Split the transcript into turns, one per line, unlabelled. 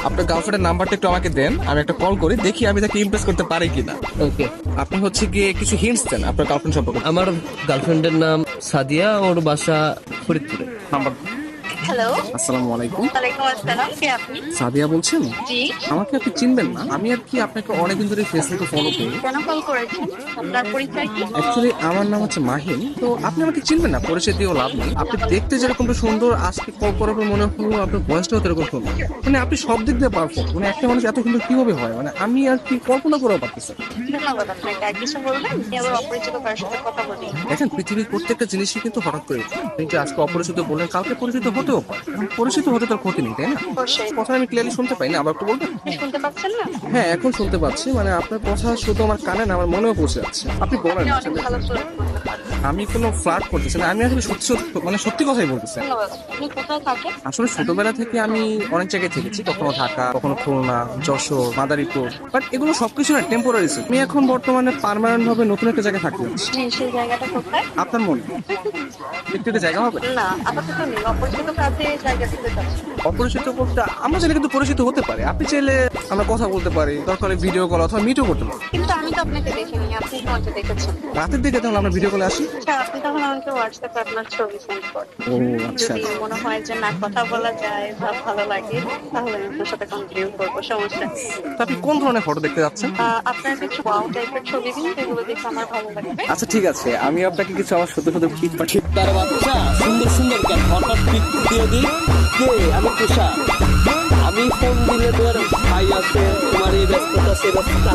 আপনার গার্লফ্রেন্ডের নাম্বারটা একটু আমাকে দেন, আমি একটা কল করি, দেখি আমি তাকে ইমপ্রেস করতে পারি কিনা।
ওকে।
আপনি হচ্ছে গিয়ে কিছু হিন্টস দেন আপনার গার্লফ্রেন্ড সম্পর্কে।
আমার গার্লফ্রেন্ডের নাম সাদিয়া, ওর বাসা ফরিদপুরে।
নাম্বার।
হ্যালো।
আসসালামু আলাইকুম।
ওয়ালাইকুম আসসালাম, কে আপনি?
সাদিয়া বলছেন?
জি।
আমাকে আপনি চিনবেন না, আমি আর কি আপনাকে অনেকদিন ধরে ফেসবুকে ফলো করি।
কেন কল করেছেন? আপনার পরিচয় কি?
অ্যাকচুয়ালি আমার নাম হচ্ছে মাহিন, তো আপনি আমাকে চিনবেন না, পরিচয় দিয়েও লাভ নেই। আপনি দেখতে যেরকমটা সুন্দর, আজকে কল করার পর মনে হলো আপনার বয়সটাও এরকম সুন্দর। মানে আপনি সব দিক দিয়ে পারফেক্ট, মানে একটা মানুষ এত সুন্দর কিভাবে হয়, মানে আমি আর কি কল্পনা করেও পারতেছি না।
ধন্যবাদ আপনাকে। আর কিছু বলবেন? আমি আবার অপরিচিত কারোর সাথে কথা বলি।
দেখেন, পৃথিবীর প্রত্যেকটা জিনিসই কিন্তু হঠাৎ করে হয়। আপনি যে আজকে অপরিচিত বললেন, কালকে পরিচিত হতেও পারে। এখন পরিচিত হতে তার ক্ষতি নেই, তাই না?
অবশ্যই।
কথা আমি ক্লিয়ারলি শুনতে পাই না, আবার একটু বলবেন?
শুনতে পাচ্ছেন না?
হ্যাঁ, এখন শুনতে পাচ্ছি। মানে আপনার কথা শুধু আমার কানে না, আমার মনেও পৌঁছে যাচ্ছে। আপনি বলেন।
আপনি অনেক ভালো ফ্লার্ট করতে পারেন।
আমি কোনো ফ্লার্ট করতেছি না, আমি আসলে সত্যি সত্যি, মানে সত্যি কথাই বলতেছি।
ধন্যবাদ। আপনি কোথায় থাকেন?
আসলে ছোটবেলা থেকে আমি অনেক জায়গায় থেকেছি, কখনো ঢাকা, কখনো খুলনা, যশোর, মাদারীপুর, বাট এগুলো সবকিছু না টেম্পোরারি। আমি এখন বর্তমানে পার্মানেন্ট ভাবে নতুন একটা জায়গায় থাকতে যাচ্ছি।
জি, সেই জায়গাটা কোথায়?
আপনার মনে একটু একটা জায়গা হবে?
না, আপাতত নেই। অপরিচিত কাজে জায়গা থেকে যাচ্ছি।
অপরিচিত বলতে আমরা চাইলে কিন্তু পরিচিত হতে পারি। আপনি চাইলে আমরা কথা বলতে পারি, দরকার হলে ভিডিও কল অথবা মিটও করতে পারি।
কিন্তু আমি তো আপনাকে দেখিনি, আপনি আমাকে দেখেছেন।
রাতের দিকে তাহলে আমরা ভিডিও কলে আসি।
আচ্ছা, আপনি তখন আমাকে হোয়াটসঅ্যাপে আপনার ছবি সেন্ড করেন।
ও আচ্ছা।
যদি মনে হয় যে না, কথা বলা যায় বা ভালো লাগে, তাহলে আমি আপনার সাথে কন্টিনিউ করবো, সমস্যা নেই।
তো আপনি কোন ধরনের ফটো দেখতে যাচ্ছেন?
আপনার কিছু ওয়াও টাইপের ছবি দিন, যেগুলো দেখে আমার ভালো লাগবে।
আচ্ছা ঠিক আছে, আমি আপনাকে কিছু আমার সত্য সত্য পিক পাঠিয়ে।
তার বাচ্চা সুন্দর সুন্দর কেন হঠাৎ পিক দিয়ে দিই। কে? আমি তুষার। আমি ফোন দিলে তোর ভাই আছে, তোমার এই ব্যস্ততা সে ব্যস্ততা,